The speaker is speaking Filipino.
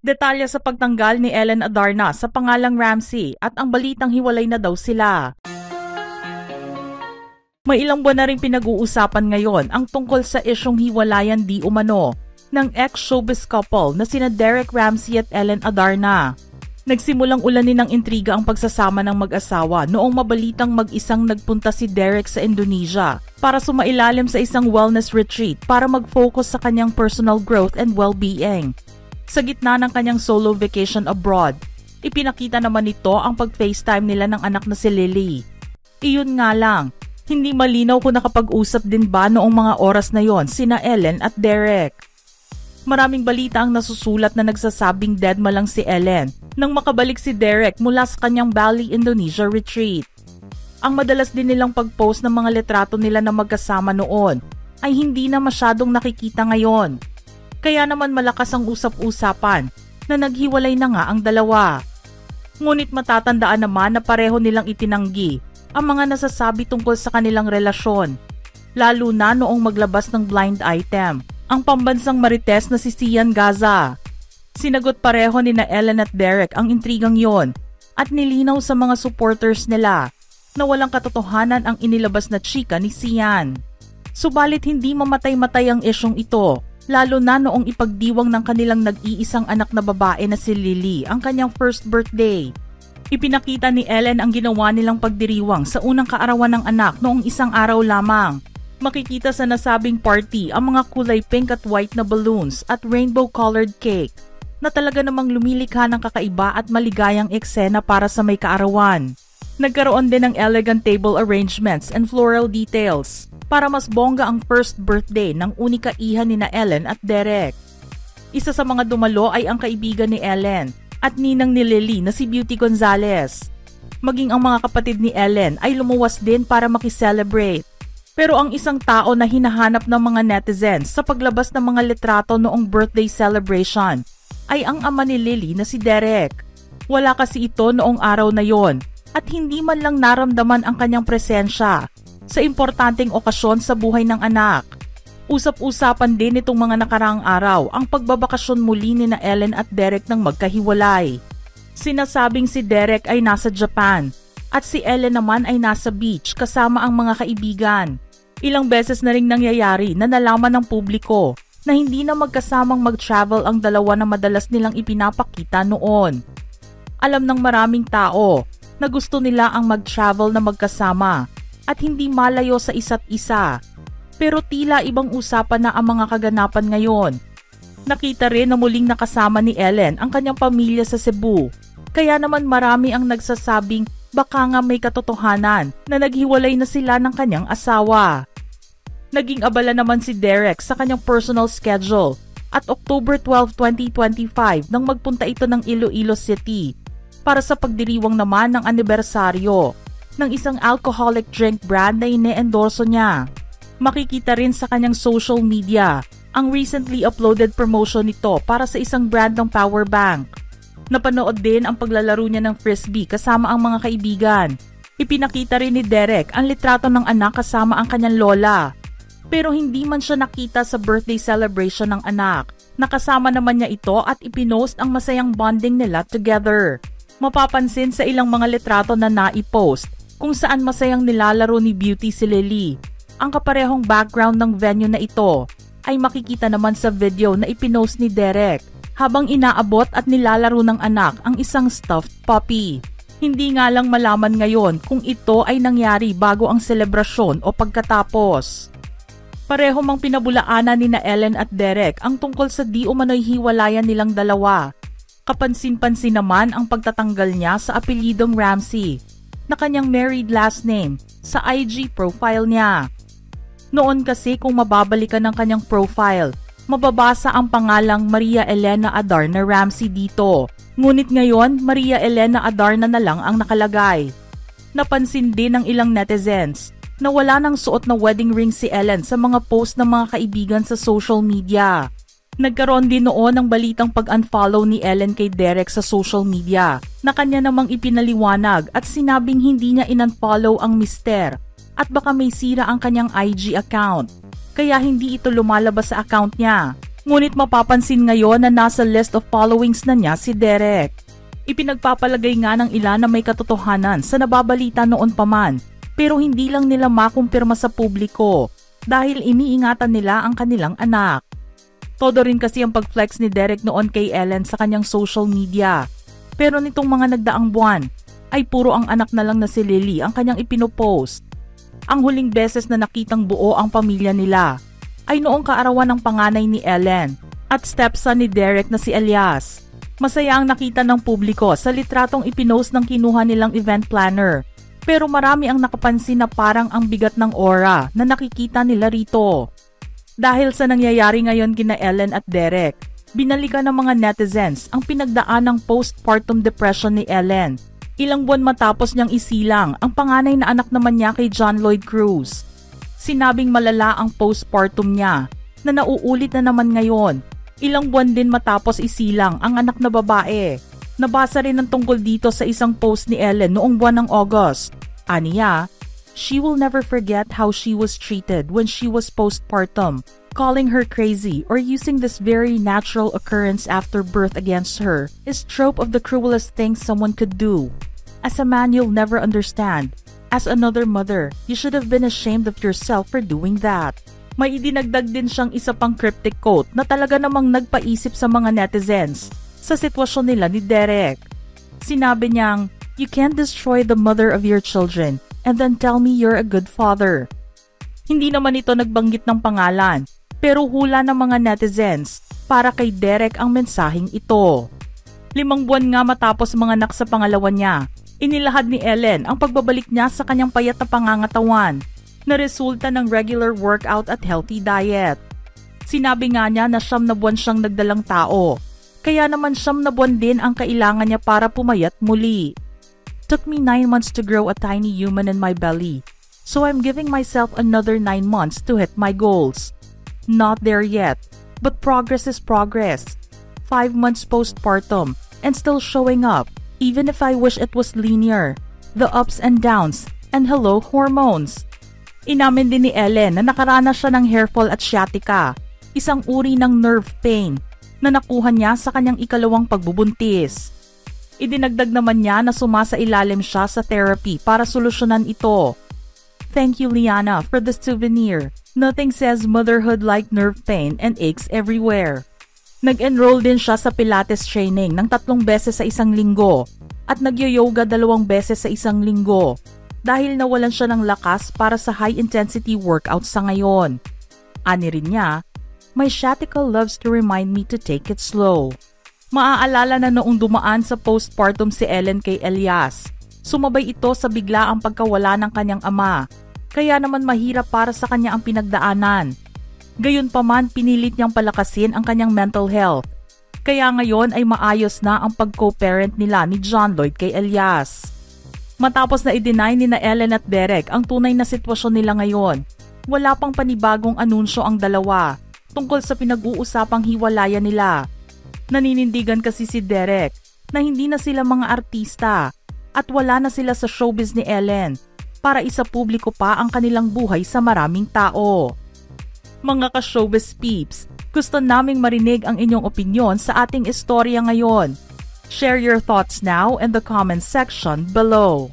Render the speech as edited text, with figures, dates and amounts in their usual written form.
Detalye sa pagtanggal ni Ellen Adarna sa pangalang Ramsey at ang balitang hiwalay na daw sila. May ilang buwan na rin pinag-uusapan ngayon ang tungkol sa isyong hiwalayan di umano ng ex-showbiz couple na sina Derek Ramsey at Ellen Adarna. Nagsimulang ulanin ng intriga ang pagsasama ng mag-asawa noong mabalitang mag-isang nagpunta si Derek sa Indonesia para sumailalim sa isang wellness retreat para mag-focus sa kanyang personal growth and well-being. Sa gitna ng kanyang solo vacation abroad, ipinakita naman nito ang pag-FaceTime nila ng anak na si Lily. Iyon nga lang, hindi malinaw kung nakapag-usap din ba noong mga oras na yon sina Ellen at Derek. Maraming balita ang nasusulat na nagsasabing deadma lang si Ellen nang makabalik si Derek mula sa kanyang Bali, Indonesia retreat. Ang madalas din nilang pag-post ng mga litrato nila na magkasama noon ay hindi na masyadong nakikita ngayon. Kaya naman malakas ang usap-usapan na naghiwalay na nga ang dalawa. Ngunit matatandaan naman na pareho nilang itinanggi ang mga nasasabi tungkol sa kanilang relasyon, lalo na noong maglabas ng blind item, ang pambansang marites na si Sian Gaza. Sinagot pareho ni na Ellen at Derek ang intrigang yon at nilinaw sa mga supporters nila na walang katotohanan ang inilabas na chika ni Sian. Subalit hindi mamatay-matay ang isyong ito, lalo na noong ipagdiwang ng kanilang nag-iisang anak na babae na si Lily ang kanyang first birthday. Ipinakita ni Ellen ang ginawa nilang pagdiriwang sa unang kaarawan ng anak noong isang araw lamang. Makikita sa nasabing party ang mga kulay pink at white na balloons at rainbow-colored cake na talaga namang lumilikha ng kakaiba at maligayang eksena para sa may kaarawan. Nagkaroon din ng elegant table arrangements and floral details para mas bongga ang first birthday ng unika iha ni na Ellen at Derek. Isa sa mga dumalo ay ang kaibigan ni Ellen at ninang ni Lily na si Beauty Gonzalez. Maging ang mga kapatid ni Ellen ay lumuwas din para makiselebrate. Pero ang isang tao na hinahanap ng mga netizens sa paglabas ng mga litrato noong birthday celebration ay ang ama ni Lily na si Derek. Wala kasi ito noong araw na yon at hindi man lang naramdaman ang kanyang presensya sa importanteng okasyon sa buhay ng anak. Usap-usapan din itong mga nakaraang araw ang pagbabakasyon muli ni na Ellen at Derek nang magkahiwalay. Sinasabing si Derek ay nasa Japan at si Ellen naman ay nasa beach kasama ang mga kaibigan. Ilang beses na ring nangyayari na nalaman ng publiko na hindi na magkasamang mag-travel ang dalawa na madalas nilang ipinapakita noon. Alam ng maraming tao na gusto nila ang mag-travel na magkasama at hindi malayo sa isa't isa. Pero tila ibang usapan na ang mga kaganapan ngayon. Nakita rin na muling nakasama ni Ellen ang kanyang pamilya sa Cebu. Kaya naman marami ang nagsasabing baka nga may katotohanan na naghiwalay na sila ng kanyang asawa. Naging abala naman si Derek sa kanyang personal schedule at October 12, 2025 nang magpunta ito ng Iloilo City para sa pagdiriwang naman ng anibersaryo ng isang alcoholic drink brand na ine-endorso niya. Makikita rin sa kanyang social media ang recently uploaded promotion nito para sa isang brand ng power bank. Napanood din ang paglalaro niya ng frisbee kasama ang mga kaibigan. Ipinakita rin ni Derek ang litrato ng anak kasama ang kanyang lola. Pero hindi man siya nakita sa birthday celebration ng anak. Nakasama naman niya ito at ipinost ang masayang bonding nila together. Mapapansin sa ilang mga litrato na naipost kung saan masayang nilalaro ni Beauty si Lily. Ang kaparehong background ng venue na ito ay makikita naman sa video na ipinost ni Derek habang inaabot at nilalaro ng anak ang isang stuffed puppy. Hindi nga lang malaman ngayon kung ito ay nangyari bago ang selebrasyon o pagkatapos. Pareho mang pinabulaanan ni na Ellen at Derek ang tungkol sa di umano'y hiwalayan nilang dalawa. Kapansin-pansin naman ang pagtatanggal niya sa apelyidong Ramsey na kanyang married last name sa IG profile niya. Noon kasi kung mababalikan ng kanyang profile, mababasa ang pangalang Maria Elena Adarna Ramsey dito. Ngunit ngayon, Maria Elena Adarna na lang ang nakalagay. Napansin din ng ilang netizens na wala nang suot na wedding ring si Ellen sa mga post ng mga kaibigan sa social media. Nagkaroon din noon ng balitang pag-unfollow ni Ellen kay Derek sa social media na kanya namang ipinaliwanag at sinabing hindi niya in-unfollow ang mister at baka may sira ang kanyang IG account. Kaya hindi ito lumalabas sa account niya. Ngunit mapapansin ngayon na nasa list of followings na niya si Derek. Ipinagpapalagay nga ng ilan na may katotohanan sa nababalita noon pa man, pero hindi lang nila makumpirma sa publiko dahil iniingatan nila ang kanilang anak. Todo rin kasi ang pag-flex ni Derek noon kay Ellen sa kanyang social media. Pero nitong mga nagdaang buwan, ay puro ang anak na lang na si Lily ang kanyang ipinopost. Ang huling beses na nakitang buo ang pamilya nila ay noong kaarawan ng panganay ni Ellen at stepson ni Derek na si Elias. Masaya ang nakita ng publiko sa litratong ipinost ng kinuha nilang event planner. Pero marami ang nakapansin na parang ang bigat ng aura na nakikita nila rito. Dahil sa nangyayari ngayon kina Ellen at Derek, binalikan ng mga netizens ang pinagdaan ng postpartum depression ni Ellen. Ilang buwan matapos niyang isilang ang panganay na anak naman niya kay John Lloyd Cruz. Sinabing malala ang postpartum niya na nauulit na naman ngayon. Ilang buwan din matapos isilang ang anak na babae. Nabasa rin ang tungkol dito sa isang post ni Ellen noong buwan ng August. Aniya, she will never forget how she was treated when she was postpartum, calling her crazy or using this very natural occurrence after birth against her is trope of the cruelest thing someone could do. As a man, you'll never understand. As another mother, you should have been ashamed of yourself for doing that. May idinagdag din siyang isa pang cryptic quote na talaga namang nagpaisip sa mga netizens sa sitwasyon nila ni Derek. Sinabi niyang, "You can't destroy the mother of your children and then tell me you're a good father." Hindi naman ito nagbanggit ng pangalan, pero hula ng mga netizens para kay Derek ang mensaheng ito. 5 buwan nga matapos manganak sa pangalawa niya, inilahad ni Ellen ang pagbabalik niya sa kanyang payat na pangangatawan na resulta ng regular workout at healthy diet. Sinabi nga niya na 9 na buwan siyang nagdalang tao, kaya naman 9 na buwan din ang kailangan niya para pumayat muli. Took me 9 months to grow a tiny human in my belly, so I'm giving myself another 9 months to hit my goals. Not there yet, but progress is progress. 5 months postpartum and still showing up. Even if I wish it was linear, the ups and downs, and hello hormones. Inamin din ni Ellen na nakaranas siya ng hair fall at sciatica, isang uri ng nerve pain na nakuha niya sa kanyang ikalawang pagbubuntis. Idinagdag naman niya na sumasailalim siya sa therapy para solusyonan ito. Thank you, Liana, for the souvenir. Nothing says motherhood like nerve pain and aches everywhere. Nag-enroll din siya sa Pilates training ng 3 beses sa isang linggo at nagyo-yoga 2 beses sa isang linggo dahil nawalan siya ng lakas para sa high-intensity workout sa ngayon. Ani rin niya, "My sciatica loves to remind me to take it slow." Maaalala na noong dumaan sa postpartum si Ellen kay Elias, sumabay ito sa biglaang pagkawala ng kanyang ama, kaya naman mahirap para sa kanya ang pinagdaanan. Gayunpaman, pinilit niyang palakasin ang kanyang mental health. Kaya ngayon ay maayos na ang pag-co-parent nila ni John Lloyd kay Elias. Matapos na i-deny ni na Ellen at Derek ang tunay na sitwasyon nila ngayon, wala pang panibagong anunsyo ang dalawa tungkol sa pinag-uusapang hiwalayan nila. Naninindigan kasi si Derek na hindi na sila mga artista at wala na sila sa showbiz ni Ellen para isapubliko pa ang kanilang buhay sa maraming tao. Mga ka-showbiz peeps, gusto naming marinig ang inyong opinyon sa ating istorya ngayon. Share your thoughts now in the comment section below.